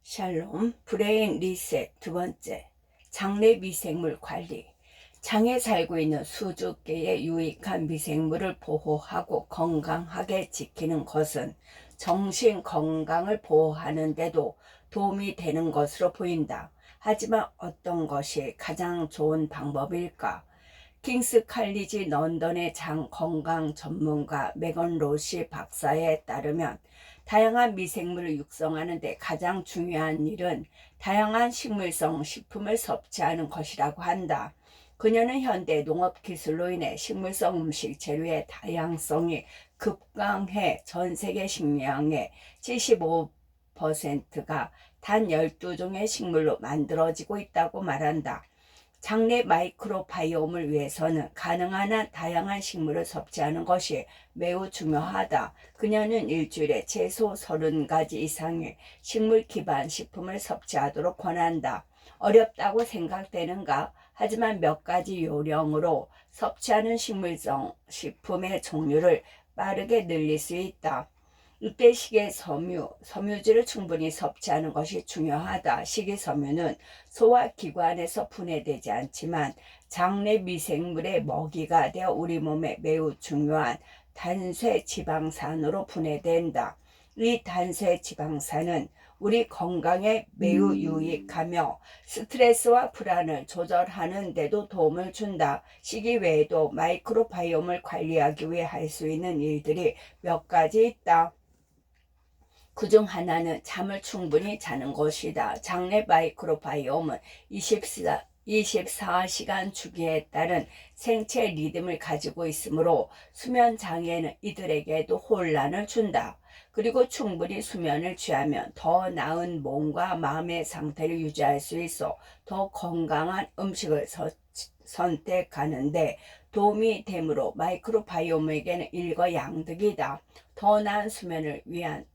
샬롬, 브레인 리셋 두 번째, 장내 미생물 관리. 장에 살고 있는 수백 개의 유익한 미생물을 보호하고 건강하게 지키는 것은 정신 건강을 보호하는 데도 도움이 되는 것으로 보인다. 하지만 어떤 것이 가장 좋은 방법일까? 킹스 칼리지 런던의 장 건강 전문가 메건 로시 박사에 따르면 다양한 미생물을 육성하는 데 가장 중요한 일은 다양한 식물성 식품을 섭취하는 것이라고 한다. 그녀는 현대 농업 기술로 인해 식물성 음식 재료의 다양성이 급강해 전 세계 식량의 75%가 단 12종의 식물로 만들어지고 있다고 말한다. 장내 마이크로바이옴을 위해서는 가능한 한 다양한 식물을 섭취하는 것이 매우 중요하다. 그녀는 일주일에 최소 30가지 이상의 식물 기반 식품을 섭취하도록 권한다. 어렵다고 생각되는가? 하지만 몇 가지 요령으로 섭취하는 식물성 식품의 종류를 빠르게 늘릴 수 있다. 이때 섬유질을 충분히 섭취하는 것이 중요하다. 식이섬유는 소화기관에서 분해되지 않지만 장내 미생물의 먹이가 되어 우리 몸에 매우 중요한 단쇄지방산으로 분해된다. 이 단쇄지방산은 우리 건강에 매우 유익하며 스트레스와 불안을 조절하는 데도 도움을 준다. 식이 외에도 마이크로바이옴을 관리하기 위해 할 수 있는 일들이 몇 가지 있다. 그중 하나는 잠을 충분히 자는 것이다. 장내 마이크로바이옴은 24시간 주기에 따른 생체 리듬을 가지고 있으므로 수면 장애는 이들에게도 혼란을 준다. 그리고 충분히 수면을 취하면 더 나은 몸과 마음의 상태를 유지할 수 있어 더 건강한 음식을 선택하는데 도움이 되므로 마이크로바이옴에게는 일거양득이다. 더 나은 수면을 위한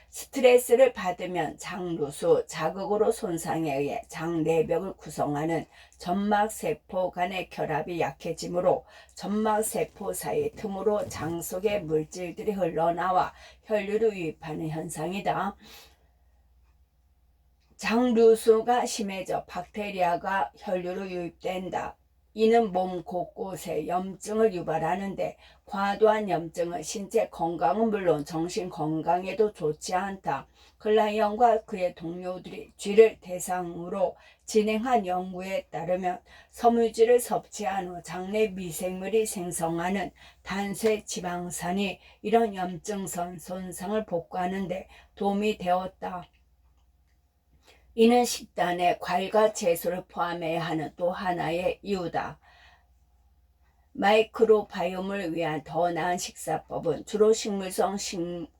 스트레스를 받으면 장루수, 자극으로 손상에 의해 장 내벽을 구성하는 점막세포 간의 결합이 약해지므로 점막세포 사이 틈으로 장 속의 물질들이 흘러나와 혈류를 유입하는 현상이다. 장루수가 심해져 박테리아가 혈류로 유입된다. 이는 몸 곳곳에 염증을 유발하는데 과도한 염증은 신체 건강은 물론 정신 건강에도 좋지 않다. 클라이언과 그의 동료들이 쥐를 대상으로 진행한 연구에 따르면 섬유질을 섭취한 후 장내 미생물이 생성하는 단쇄지방산이 이런 염증선 손상을 복구하는 데 도움이 되었다. 이는 식단에 과일과 채소를 포함해야 하는 또 하나의 이유다. 마이크로바이옴을 위한 더 나은 식사법은 주로 식물성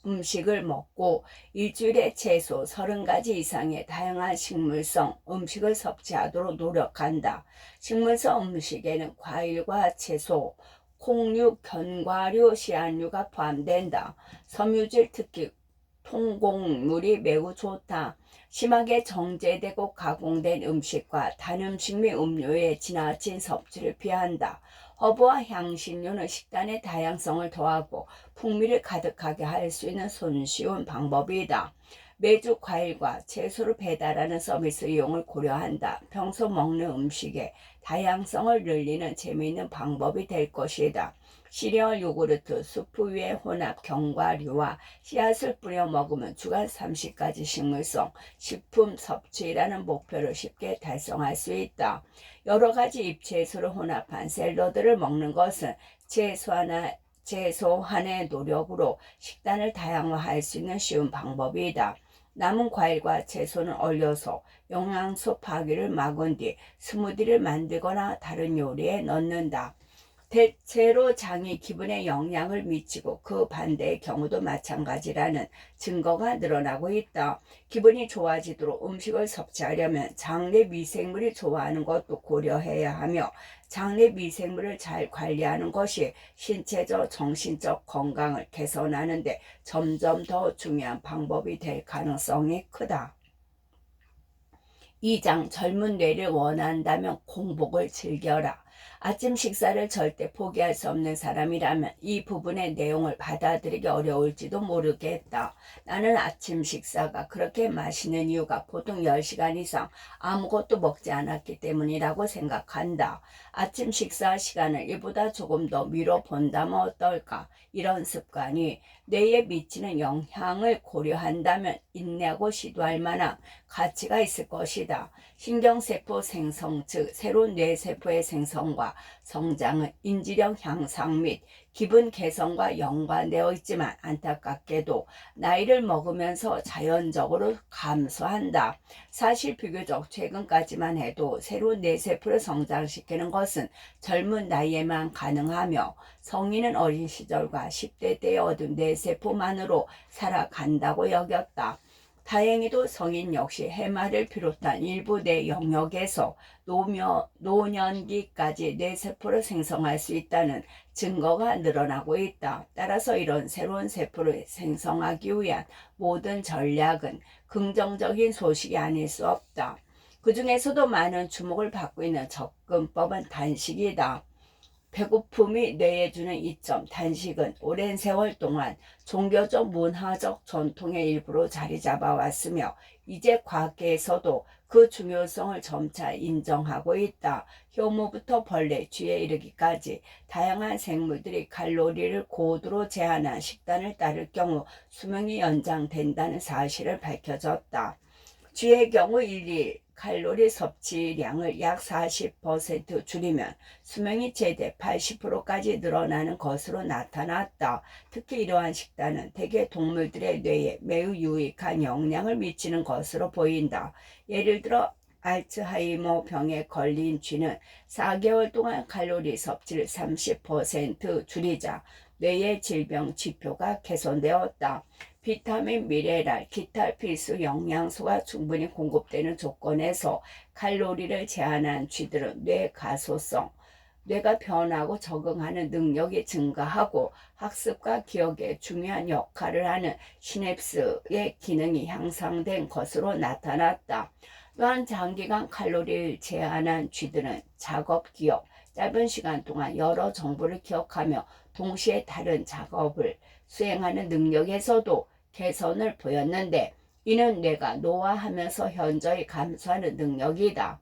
음식을 먹고 일주일에 최소 30가지 이상의 다양한 식물성 음식을 섭취하도록 노력한다. 식물성 음식에는 과일과 채소, 콩류, 견과류, 씨앗류가 포함된다. 섬유질, 특히 통곡물이 매우 좋다. 심하게 정제되고 가공된 음식과 단 음식 및 음료의 지나친 섭취를 피한다. 허브와 향신료는 식단의 다양성을 더하고 풍미를 가득하게 할 수 있는 손쉬운 방법이다. 매주 과일과 채소를 배달하는 서비스 이용을 고려한다. 평소 먹는 음식의 다양성을 늘리는 재미있는 방법이 될 것이다. 시리얼, 요구르트, 수프 위에 혼합 견과류와 씨앗을 뿌려 먹으면 주간 30가지 식물성 식품 섭취라는 목표를 쉽게 달성할 수 있다. 여러 가지 잎채소를 혼합한 샐러드를 먹는 것은 최소한의 노력으로 식단을 다양화할 수 있는 쉬운 방법이다. 남은 과일과 채소는 얼려서 영양소 파괴를 막은 뒤 스무디를 만들거나 다른 요리에 넣는다. 대체로 장이 기분에 영향을 미치고 그 반대의 경우도 마찬가지라는 증거가 늘어나고 있다. 기분이 좋아지도록 음식을 섭취하려면 장내 미생물이 좋아하는 것도 고려해야 하며 장내 미생물을 잘 관리하는 것이 신체적, 정신적 건강을 개선하는 데 점점 더 중요한 방법이 될 가능성이 크다. 2장 젊은 뇌를 원한다면 공복을 즐겨라. 아침 식사를 절대 포기할 수 없는 사람이라면 이 부분의 내용을 받아들이기 어려울지도 모르겠다. 나는 아침 식사가 그렇게 맛있는 이유가 보통 10시간 이상 아무것도 먹지 않았기 때문이라고 생각한다. 아침 식사 시간을 이보다 조금 더 미뤄 본다면 어떨까? 이런 습관이 뇌에 미치는 영향을 고려한다면 인내하고 시도할 만한 가치가 있을 것이다. 신경세포 생성, 즉 새로운 뇌세포의 생성과 성장은 인지력 향상 및 기분 개선과 연관되어 있지만 안타깝게도 나이를 먹으면서 자연적으로 감소한다. 사실 비교적 최근까지만 해도 새로운 뇌세포를 성장시키는 것은 젊은 나이에만 가능하며 성인은 어린 시절과 10대 때 얻은 뇌세포만으로 살아간다고 여겼다. 다행히도 성인 역시 해마를 비롯한 일부 뇌 영역에서 노년기까지 뇌세포를 생성할 수 있다는 증거가 늘어나고 있다. 따라서 이런 새로운 세포를 생성하기 위한 모든 전략은 긍정적인 소식이 아닐 수 없다. 그 중에서도 많은 주목을 받고 있는 접근법은 단식이다. 배고픔이 뇌에 주는 이점, 단식은 오랜 세월 동안 종교적 문화적 전통의 일부로 자리 잡아왔으며 이제 과학계에서도 그 중요성을 점차 인정하고 있다. 효모부터 벌레, 쥐에 이르기까지 다양한 생물들이 칼로리를 고도로 제한한 식단을 따를 경우 수명이 연장된다는 사실을 밝혀졌다. 쥐의 경우 일일 칼로리 섭취량을 약 40% 줄이면 수명이 최대 80%까지 늘어나는 것으로 나타났다. 특히 이러한 식단은 대개 동물들의 뇌에 매우 유익한 영향을 미치는 것으로 보인다. 예를 들어 알츠하이머 병에 걸린 쥐는 4개월 동안 칼로리 섭취를 30% 줄이자 뇌의 질병 지표가 개선되었다. 비타민, 미네랄, 기타 필수 영양소가 충분히 공급되는 조건에서 칼로리를 제한한 쥐들은 뇌 가소성, 뇌가 변하고 적응하는 능력이 증가하고 학습과 기억에 중요한 역할을 하는 시냅스의 기능이 향상된 것으로 나타났다. 또한 장기간 칼로리를 제한한 쥐들은 작업 기억, 짧은 시간 동안 여러 정보를 기억하며 동시에 다른 작업을 수행하는 능력에서도 개선을 보였는데 이는 뇌가 노화하면서 현저히 감소하는 능력이다.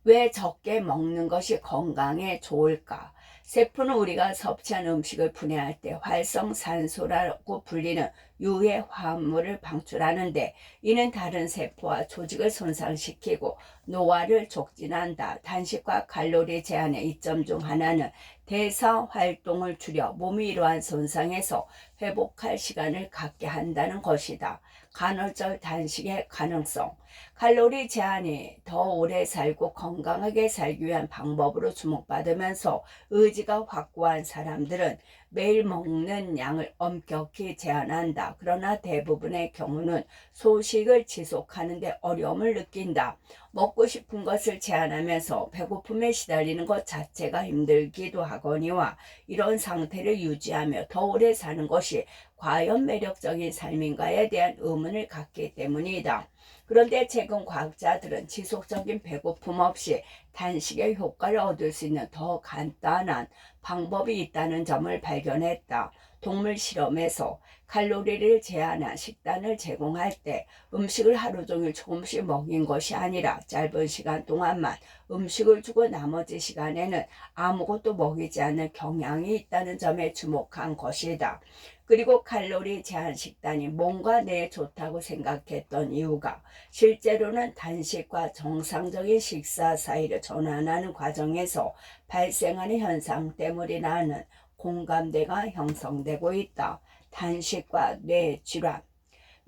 왜 적게 먹는 것이 건강에 좋을까? 세포는 우리가 섭취한 음식을 분해할 때 활성산소라고 불리는 유해 화합물을 방출하는데 이는 다른 세포와 조직을 손상시키고 노화를 촉진한다. 단식과 칼로리 제한의 이점 중 하나는 대사 활동을 줄여 몸이 이러한 손상에서 회복할 시간을 갖게 한다는 것이다. 간헐적 단식의 가능성. 칼로리 제한이 더 오래 살고 건강하게 살기 위한 방법으로 주목받으면서 의지가 확고한 사람들은 매일 먹는 양을 엄격히 제한한다. 그러나 대부분의 경우는 소식을 지속하는 데 어려움을 느낀다. 먹고 싶은 것을 제한하면서 배고픔에 시달리는 것 자체가 힘들기도 하거니와 이런 상태를 유지하며 더 오래 사는 것이 과연 매력적인 삶인가에 대한 의문을 갖기 때문이다. 그런데 최근 과학자들은 지속적인 배고픔 없이 단식의 효과를 얻을 수 있는 더 간단한 방법이 있다는 점을 발견했다. 동물 실험에서 칼로리를 제한한 식단을 제공할 때 음식을 하루 종일 조금씩 먹인 것이 아니라 짧은 시간 동안만 음식을 주고 나머지 시간에는 아무것도 먹이지 않는 경향이 있다는 점에 주목한 것이다. 그리고 칼로리 제한 식단이 몸과 뇌에 좋다고 생각했던 이유가 실제로는 단식과 정상적인 식사 사이를 전환하는 과정에서 발생하는 현상 때문이라는 공감대가 형성되고 있다. 단식과 뇌 질환.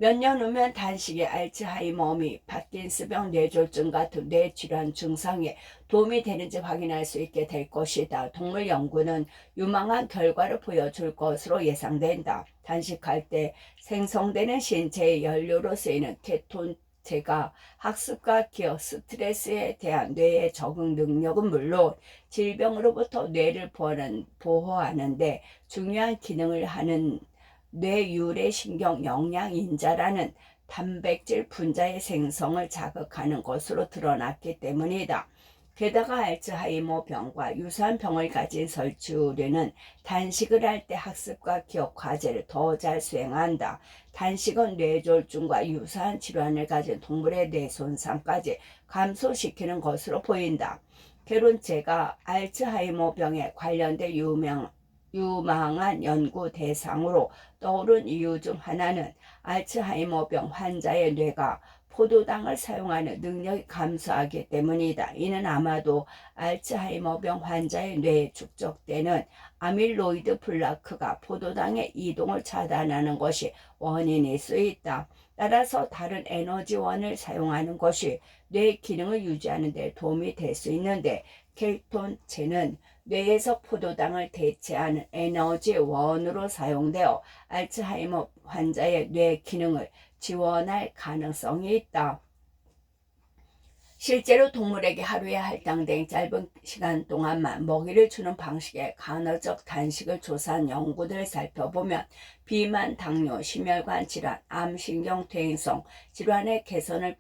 몇 년 후면 단식이 알츠하이머 및 파킨스병 뇌졸중 같은 뇌질환 증상에 도움이 되는지 확인할 수 있게 될 것이다. 동물 연구는 유망한 결과를 보여줄 것으로 예상된다. 단식할 때 생성되는 신체의 연료로 쓰이는 케톤제가 학습과 기억, 스트레스에 대한 뇌의 적응 능력은 물론 질병으로부터 뇌를 보호하는 데 중요한 기능을 하는 뇌유래신경 영양인자라는 단백질 분자의 생성을 자극하는 것으로 드러났기 때문이다. 게다가 알츠하이머 병과 유사한 병을 가진 설치우리는 단식을 할 때 학습과 기억 과제를 더 잘 수행한다. 단식은 뇌졸중과 유사한 질환을 가진 동물의 뇌 손상까지 감소시키는 것으로 보인다. 게론체가 알츠하이머 병에 관련된 유망한 연구 대상으로 떠오른 이유 중 하나는 알츠하이머병 환자의 뇌가 포도당을 사용하는 능력이 감소하기 때문이다. 이는 아마도 알츠하이머병 환자의 뇌에 축적되는 아밀로이드 플라크가 포도당의 이동을 차단하는 것이 원인일 수 있다. 따라서 다른 에너지원을 사용하는 것이 뇌 기능을 유지하는 데 도움이 될 수 있는데, 케톤체는 뇌에서 포도당을 대체하는 에너지원으로 사용되어 알츠하이머 환자의 뇌 기능을 지원할 가능성이 있다. 실제로 동물에게 하루에 할당된 짧은 시간 동안만 먹이를 주는 방식의 간헐적 단식을 조사한 연구들을 살펴보면 비만, 당뇨, 심혈관 질환, 암, 신경퇴행성 질환의 개선을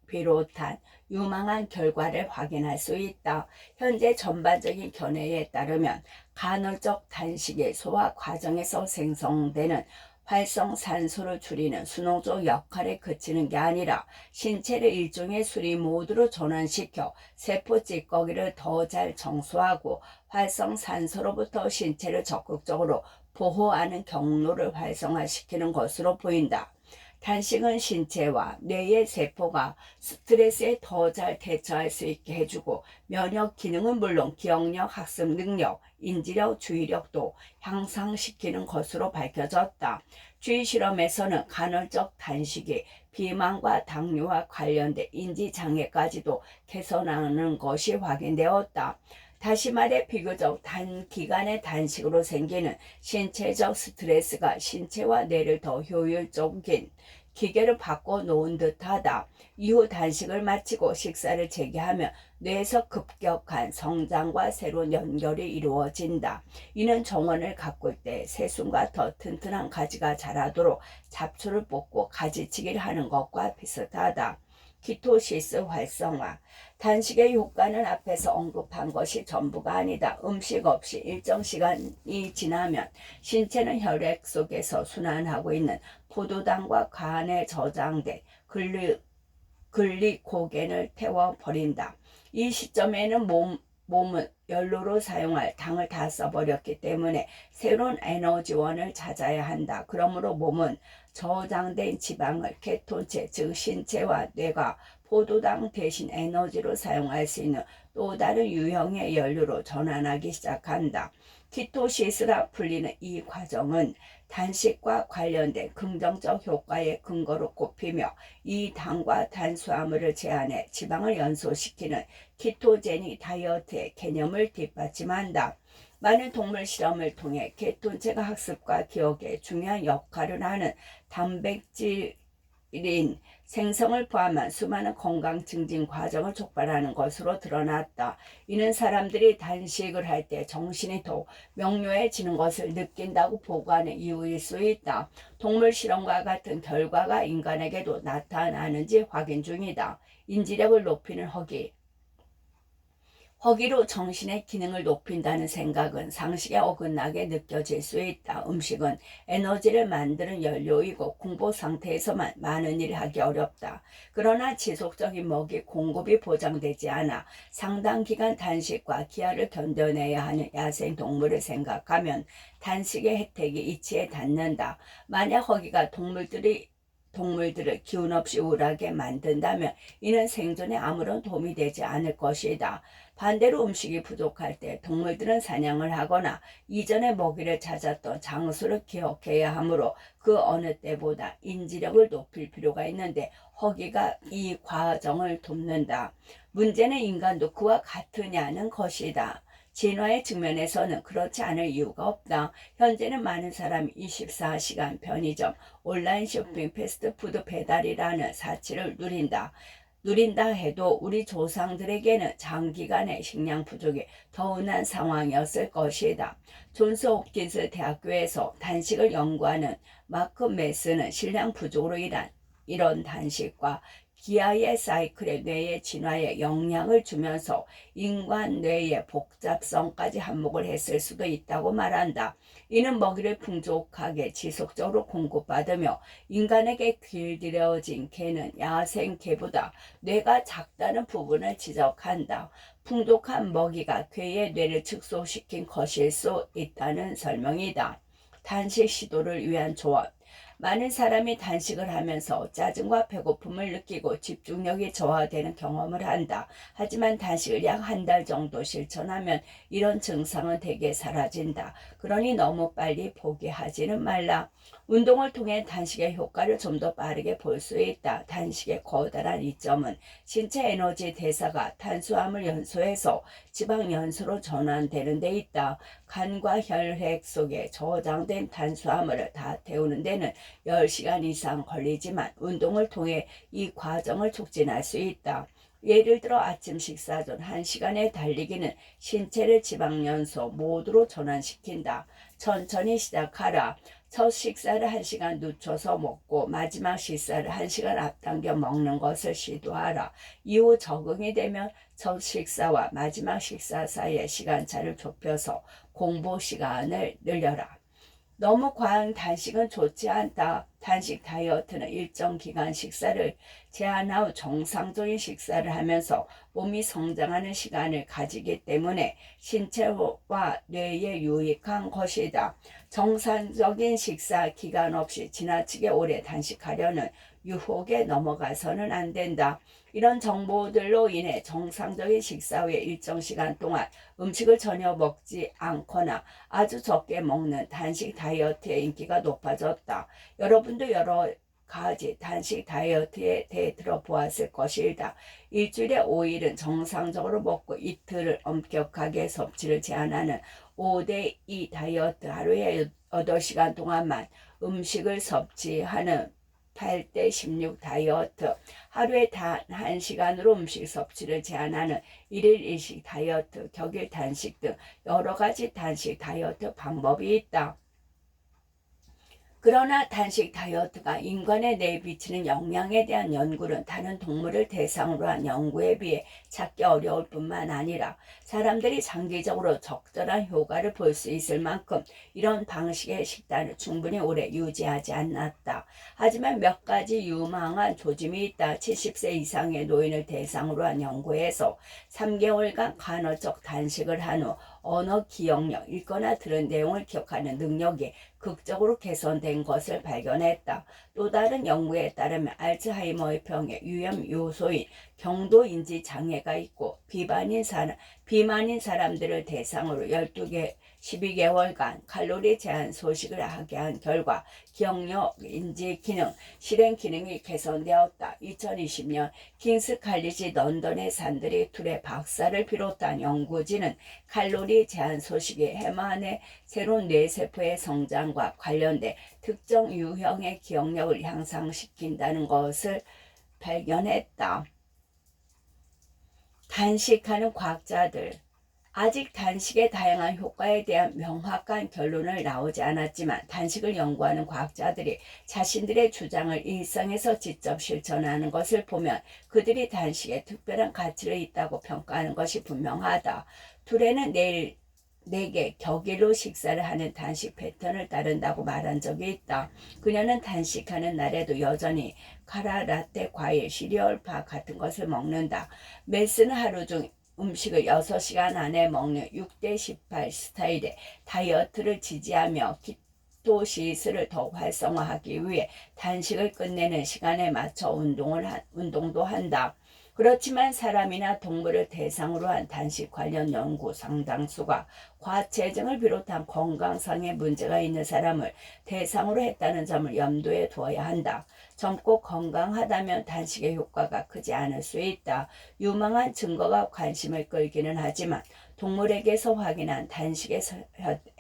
비롯한 유망한 결과를 확인할 수 있다. 현재 전반적인 견해에 따르면 간헐적 단식의 소화 과정에서 생성되는 활성산소를 줄이는 수농적 역할에 그치는 게 아니라 신체를 일종의 수리 모드로 전환시켜 세포 찌꺼기를 더 잘 정수하고 활성산소로부터 신체를 적극적으로 보호하는 경로를 활성화시키는 것으로 보인다. 단식은 신체와 뇌의 세포가 스트레스에 더 잘 대처할 수 있게 해주고 면역 기능은 물론 기억력, 학습 능력, 인지력, 주의력도 향상시키는 것으로 밝혀졌다. 주의 실험에서는 간헐적 단식이 비만과 당뇨와 관련된 인지장애까지도 개선하는 것이 확인되었다. 다시 말해 비교적 단기간의 단식으로 생기는 신체적 스트레스가 신체와 뇌를 더 효율적인 기계를 바꿔놓은 듯하다. 이후 단식을 마치고 식사를 재개하면 뇌에서 급격한 성장과 새로운 연결이 이루어진다. 이는 정원을 가꿀 때 새순과 더 튼튼한 가지가 자라도록 잡초를 뽑고 가지치기를 하는 것과 비슷하다. 키토시스 활성화. 단식의 효과는 앞에서 언급한 것이 전부가 아니다. 음식 없이 일정 시간이 지나면 신체는 혈액 속에서 순환하고 있는 포도당과 간에 저장된 글리코겐을 태워버린다. 이 시점에는 몸은 연료로 사용할 당을 다 써버렸기 때문에 새로운 에너지원을 찾아야 한다. 그러므로 몸은 저장된 지방을 케톤체, 즉 신체와 뇌가 포도당 대신 에너지로 사용할 수 있는 또 다른 유형의 연료로 전환하기 시작한다. 키토시스라 불리는 이 과정은 단식과 관련된 긍정적 효과의 근거로 꼽히며 이 당과 탄수화물을 제한해 지방을 연소시키는 키토제닉 다이어트의 개념을 뒷받침한다. 많은 동물 실험을 통해 케톤체가 학습과 기억에 중요한 역할을 하는 단백질인 생성을 포함한 수많은 건강 증진 과정을 촉발하는 것으로 드러났다. 이는 사람들이 단식을 할 때 정신이 더 명료해지는 것을 느낀다고 보고하는 이유일 수 있다. 동물 실험과 같은 결과가 인간에게도 나타나는지 확인 중이다. 인지력을 높이는 허기. 허기로 정신의 기능을 높인다는 생각은 상식에 어긋나게 느껴질 수 있다. 음식은 에너지를 만드는 연료이고 공복 상태에서만 많은 일을 하기 어렵다. 그러나 지속적인 먹이 공급이 보장되지 않아 상당 기간 단식과 기아를 견뎌내야 하는 야생 동물을 생각하면 단식의 혜택이 이치에 닿는다. 만약 허기가 동물들을 기운 없이 우울하게 만든다면 이는 생존에 아무런 도움이 되지 않을 것이다. 반대로 음식이 부족할 때 동물들은 사냥을 하거나 이전에 먹이를 찾았던 장소를 기억해야 하므로 그 어느 때보다 인지력을 높일 필요가 있는데 허기가 이 과정을 돕는다. 문제는 인간도 그와 같으냐는 것이다. 진화의 측면에서는 그렇지 않을 이유가 없다. 현재는 많은 사람이 24시간 편의점, 온라인 쇼핑, 패스트푸드 배달이라는 사치를 누린다 해도 우리 조상들에게는 장기간의 식량 부족이 더 흔한 상황이었을 것이다. 존스 홉킨스 대학교에서 단식을 연구하는 마크 메스는 식량 부족으로 인한 이런 단식과 기아의 사이클에 뇌의 진화에 영향을 주면서 인간 뇌의 복잡성까지 한몫을 했을 수도 있다고 말한다. 이는 먹이를 풍족하게 지속적으로 공급받으며 인간에게 길들여진 개는 야생 개보다 뇌가 작다는 부분을 지적한다. 풍족한 먹이가 개의 뇌를 축소시킨 것일 수 있다는 설명이다. 단식 시도를 위한 조언. 많은 사람이 단식을 하면서 짜증과 배고픔을 느끼고 집중력이 저하되는 경험을 한다. 하지만 단식을 약 한 달 정도 실천하면 이런 증상은 대개 사라진다. 그러니 너무 빨리 포기하지는 말라. 운동을 통해 단식의 효과를 좀 더 빠르게 볼 수 있다. 단식의 커다란 이점은 신체 에너지 대사가 탄수화물 연소에서 지방 연소로 전환되는 데 있다. 간과 혈액 속에 저장된 탄수화물을 다 태우는 데는 10시간 이상 걸리지만 운동을 통해 이 과정을 촉진할 수 있다. 예를 들어 아침 식사 전 1시간의 달리기는 신체를 지방연소 모드로 전환시킨다. 천천히 시작하라. 첫 식사를 1시간 늦춰서 먹고 마지막 식사를 1시간 앞당겨 먹는 것을 시도하라. 이후 적응이 되면 첫 식사와 마지막 식사 사이의 시간차를 좁혀서 공복 시간을 늘려라. 너무 과한 단식은 좋지 않다. 단식 다이어트는 일정 기간 식사를 제한 후 정상적인 식사를 하면서 몸이 성장하는 시간을 가지기 때문에 신체와 뇌에 유익한 것이다. 정상적인 식사 기간 없이 지나치게 오래 단식하려는 유혹에 넘어가서는 안 된다. 이런 정보들로 인해 정상적인 식사 후에 일정 시간 동안 음식을 전혀 먹지 않거나 아주 적게 먹는 단식 다이어트의 인기가 높아졌다. 여러분도 여러 가지 단식 다이어트에 대해 들어보았을 것이다. 일주일에 5일은 정상적으로 먹고 이틀을 엄격하게 섭취를 제한하는 5대2 다이어트, 하루에 8시간 동안만 음식을 섭취하는 8대16 다이어트, 하루에 단 1시간으로 음식 섭취를 제한하는 1일 1식 다이어트, 격일 단식 등 여러 가지 단식 다이어트 방법이 있다. 그러나 단식 다이어트가 인간의 뇌에 미치는 영향에 대한 연구는 다른 동물을 대상으로 한 연구에 비해 찾기 어려울 뿐만 아니라 사람들이 장기적으로 적절한 효과를 볼 수 있을 만큼 이런 방식의 식단을 충분히 오래 유지하지 않았다. 하지만 몇 가지 유망한 조짐이 있다. 70세 이상의 노인을 대상으로 한 연구에서 3개월간 간헐적 단식을 한 후 언어 기억력, 읽거나 들은 내용을 기억하는 능력이 극적으로 개선된 것을 발견했다. 또 다른 연구에 따르면 알츠하이머의 병의 위험 요소인 경도인지 장애가 있고 비만인 사람들을 대상으로 12개월간 칼로리 제한 소식을 하게 한 결과 기억력, 인지 기능, 실행 기능이 개선되었다. 2020년 킹스 칼리지 런던의 산드리 툴의 박사를 비롯한 연구진은 칼로리 제한 소식이 해마 안의 새로운 뇌세포의 성장과 관련돼 특정 유형의 기억력을 향상시킨다는 것을 발견했다. 단식하는 과학자들. 아직 단식의 다양한 효과에 대한 명확한 결론을 나오지 않았지만 단식을 연구하는 과학자들이 자신들의 주장을 일상에서 직접 실천하는 것을 보면 그들이 단식에 특별한 가치를 있다고 평가하는 것이 분명하다. 툴에는 내게 격일로 식사를 하는 단식 패턴을 따른다고 말한 적이 있다. 그녀는 단식하는 날에도 여전히 카라, 라떼, 과일, 시리얼바 같은 것을 먹는다. 멜스는 하루 중 음식을 6시간 안에 먹는 6대18 스타일의 다이어트를 지지하며 키토시스를 더욱 활성화하기 위해 단식을 끝내는 시간에 맞춰 운동도 한다. 그렇지만 사람이나 동물을 대상으로 한 단식 관련 연구 상당수가 과체중을 비롯한 건강상의 문제가 있는 사람을 대상으로 했다는 점을 염두에 두어야 한다. 젊고 건강하다면 단식의 효과가 크지 않을 수 있다. 유망한 증거가 관심을 끌기는 하지만 동물에게서 확인한 단식의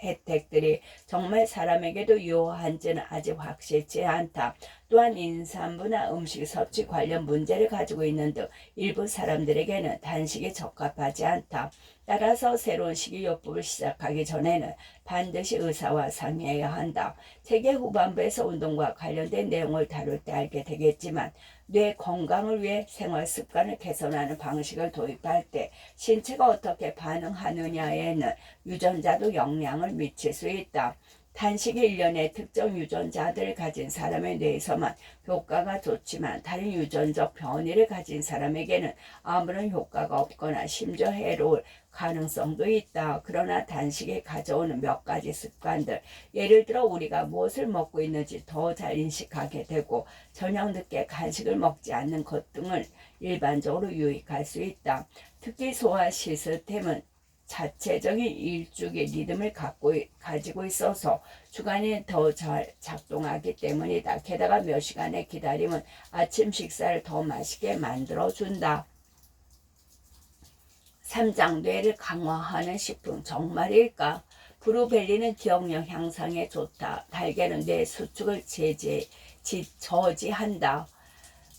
혜택들이 정말 사람에게도 유효한지는 아직 확실치 않다. 또한 인산부나 음식 섭취 관련 문제를 가지고 있는 등 일부 사람들에게는 단식이 적합하지 않다. 따라서 새로운 식이요법을 시작하기 전에는 반드시 의사와 상의해야 한다. 책의 후반부에서 운동과 관련된 내용을 다룰 때 알게 되겠지만 뇌 건강을 위해 생활 습관을 개선하는 방식을 도입할 때 신체가 어떻게 반응하느냐에는 유전자도 영향을 미칠 수 있다. 단식이 일련의 특정 유전자들을 가진 사람의 뇌에서만 효과가 좋지만 다른 유전적 변이를 가진 사람에게는 아무런 효과가 없거나 심지어 해로울 가능성도 있다. 그러나 단식이 가져오는 몇 가지 습관들, 예를 들어 우리가 무엇을 먹고 있는지 더 잘 인식하게 되고 저녁 늦게 간식을 먹지 않는 것 등을 일반적으로 유익할 수 있다. 특히 소화 시스템은 자체적인 일주기 리듬을 가지고 있어서 주간이 더 잘 작동하기 때문이다. 게다가 몇 시간의 기다림은 아침 식사를 더 맛있게 만들어준다. 3장 뇌를 강화하는 식품 정말일까? 브루베리는 기억력 향상에 좋다. 달걀은 뇌 수축을 저지한다.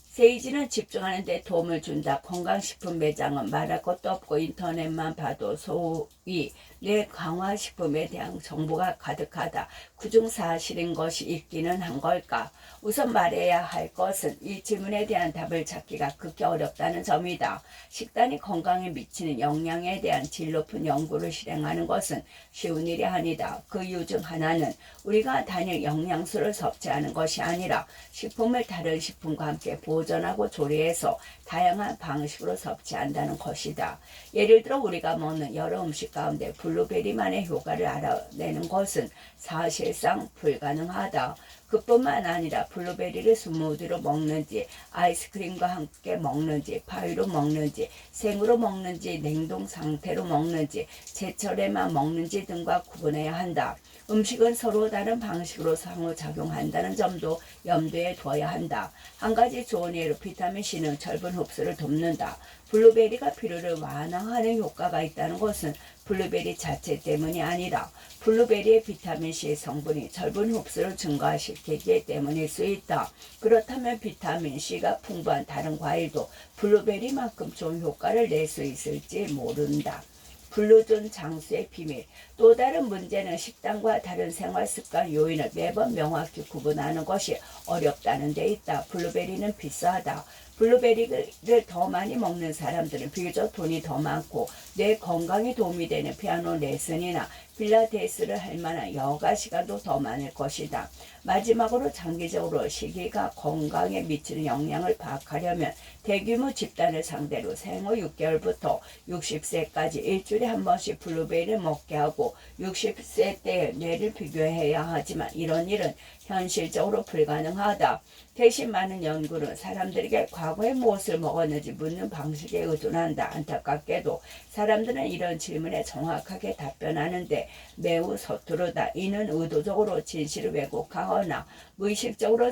세이지는 집중하는 데 도움을 준다. 건강식품 매장은 말할 것도 없고 인터넷만 봐도 소위 뇌 강화식품에 대한 정보가 가득하다. 그중 사실인 것이 있기는 한 걸까? 우선 말해야 할 것은 이 질문에 대한 답을 찾기가 극히 어렵다는 점이다. 식단이 건강에 미치는 영향에 대한 질 높은 연구를 실행하는 것은 쉬운 일이 아니다. 그 이유 중 하나는 우리가 단일 영양소를 섭취하는 것이 아니라 식품을 다른 식품과 함께 보존하고 조리해서 다양한 방식으로 섭취한다는 것이다. 예를 들어 우리가 먹는 여러 음식 가운데 블루베리만의 효과를 알아내는 것은 사실상 불가능하다. 그뿐만 아니라 블루베리를 스무디로 먹는지 아이스크림과 함께 먹는지 파이로 먹는지 생으로 먹는지 냉동 상태로 먹는지 제철에만 먹는지 등과 구분해야 한다. 음식은 서로 다른 방식으로 상호작용한다는 점도 염두에 둬야 한다. 한 가지 좋은 예로 비타민C는 철분 흡수를 돕는다. 블루베리가 피로를 완화하는 효과가 있다는 것은 블루베리 자체 때문이 아니라 블루베리의 비타민C 성분이 철분 흡수를 증가시키기 때문일 수 있다. 그렇다면 비타민C가 풍부한 다른 과일도 블루베리만큼 좋은 효과를 낼 수 있을지 모른다. 블루존 장수의 비밀. 또 다른 문제는 식단과 다른 생활습관 요인을 매번 명확히 구분하는 것이 어렵다는 데 있다. 블루베리는 비싸다. 블루베리를 더 많이 먹는 사람들은 비교적 돈이 더 많고 뇌 건강에 도움이 되는 피아노 레슨이나 필라테스를 할 만한 여가 시간도 더 많을 것이다. 마지막으로 장기적으로 식이가 건강에 미치는 영향을 파악하려면 대규모 집단을 상대로 생후 6개월부터 60세까지 일주일에 한 번씩 블루베리를 먹게 하고 60세 때의 뇌를 비교해야 하지만 이런 일은 현실적으로 불가능하다. 대신 많은 연구는 사람들에게 과거에 무엇을 먹었는지 묻는 방식에 의존한다. 안타깝게도 사람들은 이런 질문에 정확하게 답변하는데 매우 서투르다. 이는 의도적으로 진실을 왜곡하거나 무의식적으로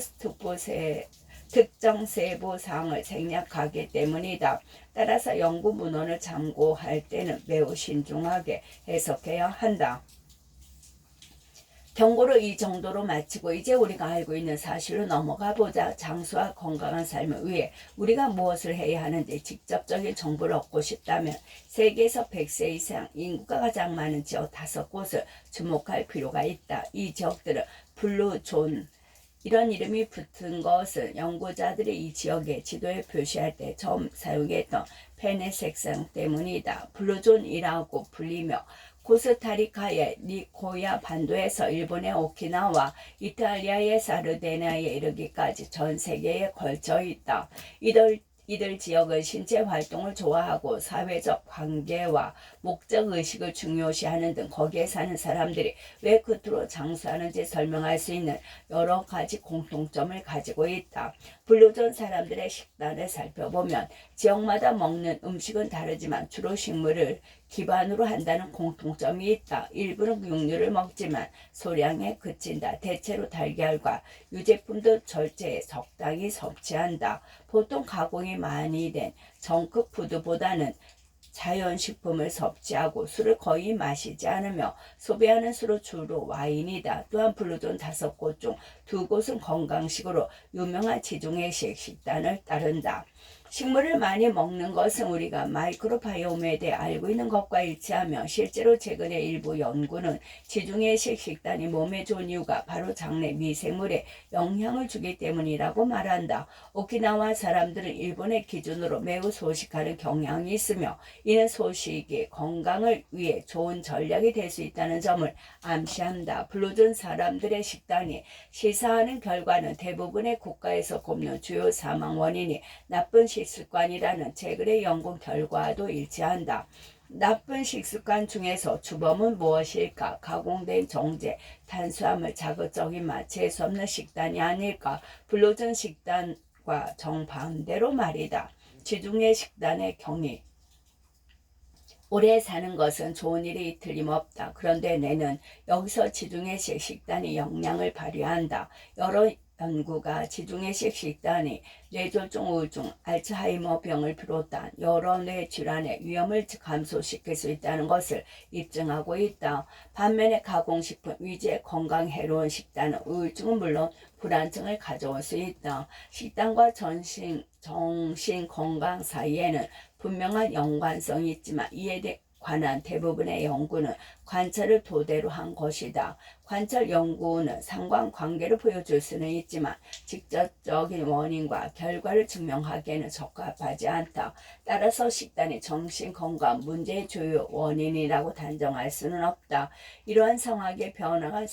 특정 세부 사항을 생략하기 때문이다. 따라서 연구 문헌을 참고할 때는 매우 신중하게 해석해야 한다. 경고를 이 정도로 마치고 이제 우리가 알고 있는 사실로 넘어가 보자. 장수와 건강한 삶을 위해 우리가 무엇을 해야 하는지 직접적인 정보를 얻고 싶다면 세계에서 100세 이상 인구가 가장 많은 지역 5곳을 주목할 필요가 있다. 이 지역들은 블루존, 이런 이름이 붙은 것은 연구자들이 이 지역의 지도에 표시할 때 처음 사용했던 펜의 색상 때문이다. 블루존이라고 불리며 코스타리카의 니코야 반도에서 일본의 오키나와 이탈리아의 사르데나에 이르기까지 전 세계에 걸쳐 있다. 이들 지역은 신체 활동을 좋아하고 사회적 관계와 목적의식을 중요시하는 등 거기에 사는 사람들이 왜 그토록 장수하는지 설명할 수 있는 여러 가지 공통점을 가지고 있다. 블루존 사람들의 식단을 살펴보면 지역마다 먹는 음식은 다르지만 주로 식물을 기반으로 한다는 공통점이 있다. 일부는 육류를 먹지만 소량에 그친다. 대체로 달걀과 유제품도 절제해 적당히 섭취한다. 보통 가공이 많이 된 정크푸드보다는 자연식품을 섭취하고 술을 거의 마시지 않으며 소비하는 술은 주로 와인이다. 또한 블루존 5곳 중 2곳은 건강식으로 유명한 지중해식 식단을 따른다. 식물을 많이 먹는 것은 우리가 마이크로바이옴에 대해 알고 있는 것과 일치하며 실제로 최근의 일부 연구는 지중해식 식단이 몸에 좋은 이유가 바로 장내 미생물에 영향을 주기 때문이라고 말한다. 오키나와 사람들은 일본의 기준으로 매우 소식하는 경향이 있으며 이는 소식이 건강을 위해 좋은 전략이 될 수 있다는 점을 암시한다. 블루존 사람들의 식단이 시사하는 결과는 대부분의 국가에서 꼽는 주요 사망 원인이 나쁜 식습관이라는 최근의 연구 결과도 일치한다. 나쁜 식습관 중에서 주범은 무엇일까? 가공된 정제, 탄수화물, 자극적인 맛, 재수없는 식단이 아닐까? 블루존 식단과 정반대로 말이다. 지중해 식단의 경위. 오래 사는 것은 좋은 일이 틀림없다. 그런데 뇌는 여기서 지중해식 식단이 영향을 발휘한다. 여러 연구가 지중해식 식단이 뇌졸중, 우울증, 알츠하이머 병을 비롯한 여러 뇌 질환의 위험을 감소시킬 수 있다는 것을 입증하고 있다. 반면에 가공식품, 위제, 건강 해로운 식단은 우울증은 물론 불안증을 가져올 수 있다. 식단과 정신 건강 사이에는 분명한 연관성이 있지만 이에 관한 대부분의 연구는 관찰을 토대로 한 것이다. 관찰 연구는 상관관계를 보여줄 수는 있지만 직접적인 원인과 결과를 증명하기에는 적합하지 않다. 따라서 식단이 정신건강 문제의 주요 원인이라고 단정할 수는 없다. 이러한 상황의 변화가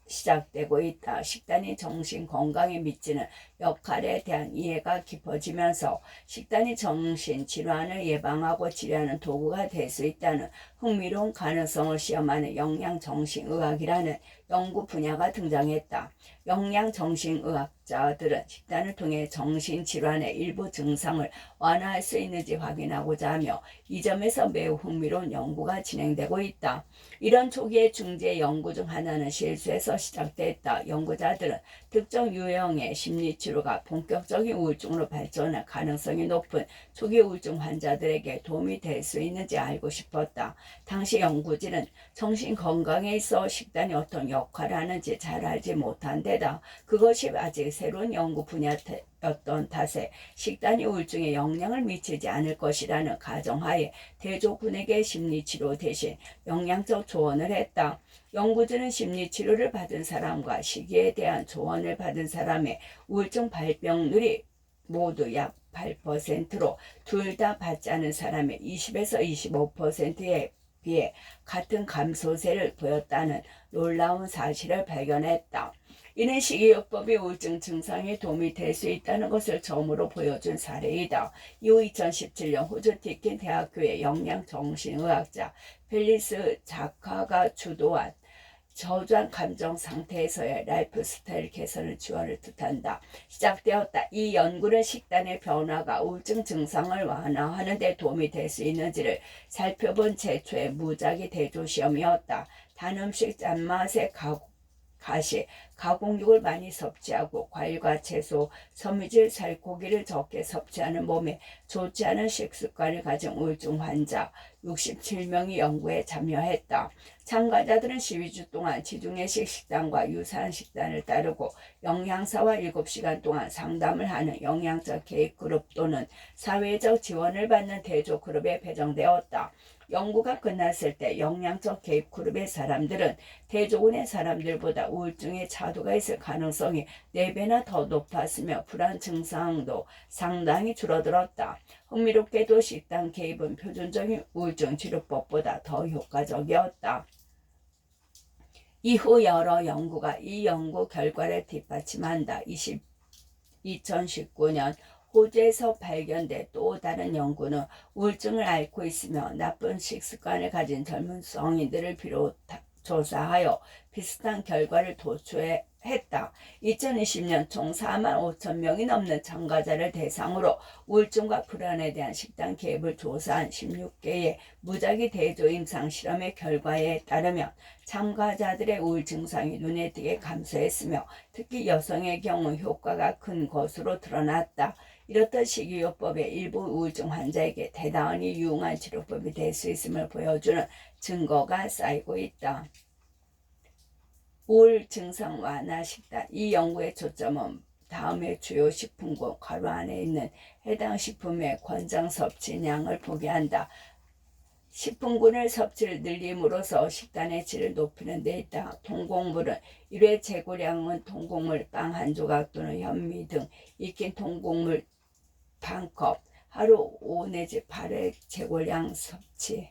시작되고 있다. 식단이 정신건강에 미치는 역할에 대한 이해가 깊어지면서 식단이 정신질환을 예방하고 치료하는 도구가 될 수 있다는 흥미로운 가능성을 시험하는 영양정신의학이라는 연구 분야가 등장했다. 영양정신의학자들은 식단을 통해 정신질환의 일부 증상을 완화할 수 있는지 확인하고자 하며 이 점에서 매우 흥미로운 연구가 진행되고 있다. 이런 초기의 중재 연구 중 하나는 실수에서 시작됐다. 연구자들은 특정 유형의 심리치료가 본격적인 우울증으로 발전할 가능성이 높은 초기 우울증 환자들에게 도움이 될 수 있는지 알고 싶었다. 당시 연구진은 정신건강에 있어 식단이 어떤 역할을 하는지 잘 알지 못한 데다 그것이 아직 새로운 연구 분야였던 탓에 식단이 우울증에 영향을 미치지 않을 것이라는 가정하에 대조군에게 심리치료 대신 영양적 조언을 했다. 연구진은 심리치료를 받은 사람과 시기에 대한 조언을 받은 사람의 우울증 발병률이 모두 약 8%로 둘 다 받지 않은 사람의 20에서 25%에 비해 같은 감소세를 보였다는 놀라운 사실을 발견했다. 이는 식이요법이 우울증 증상에 도움이 될 수 있다는 것을 처음으로 보여준 사례이다. 이후 2017년 호주 티킨 대학교의 영양정신의학자 펠리스 자카가 주도한 저조한 감정 상태에서의 라이프 스타일 개선을 지원을 뜻한다. 시작되었다. 이 연구는 식단의 변화가 우울증 증상을 완화하는 데 도움이 될 수 있는지를 살펴본 최초의 무작위 대조 시험이었다. 단 음식, 짠맛의 가시, 가공육을 많이 섭취하고 과일과 채소, 섬유질, 살코기를 적게 섭취하는 몸에 좋지 않은 식습관을 가진 우울증 환자 67명이 연구에 참여했다. 참가자들은 12주 동안 지중해식 식단과 유사한 식단을 따르고 영양사와 7시간 동안 상담을 하는 영양적 개입 그룹 또는 사회적 지원을 받는 대조 그룹에 배정되었다. 연구가 끝났을 때 영양적 개입 그룹의 사람들은 대조군의 사람들보다 우울증의 차도가 있을 가능성이 4배나 더 높았으며 불안 증상도 상당히 줄어들었다. 흥미롭게도 식단 개입은 표준적인 우울증 치료법보다 더 효과적이었다. 이후 여러 연구가 이 연구 결과를 뒷받침한다. 2019년 호주에서 발견된 또 다른 연구는 우울증을 앓고 있으며 나쁜 식습관을 가진 젊은 성인들을 조사하여 비슷한 결과를 도출했다. 2020년 총 4만 5천 명이 넘는 참가자를 대상으로 우울증과 불안에 대한 식단 개입을 조사한 16개의 무작위 대조 임상 실험의 결과에 따르면 참가자들의 우울 증상이 눈에 띄게 감소했으며 특히 여성의 경우 효과가 큰 것으로 드러났다. 이렇듯 식이요법의 일부 우울증 환자에게 대단히 유용한 치료법이 될 수 있음을 보여주는 증거가 쌓이고 있다. 우울 증상 완화 식단. 이 연구의 초점은 다음에 주요 식품군 괄호 안에 있는 해당 식품의 권장 섭취량을 보게 한다. 식품군의 섭취를 늘림으로써 식단의 질을 높이는 데 있다. 통곡물은 1회 제고량은 통곡물 빵 한 조각 또는 현미 등 익힌 통곡물 반컵, 하루 5 내지 8회 제고량 섭취.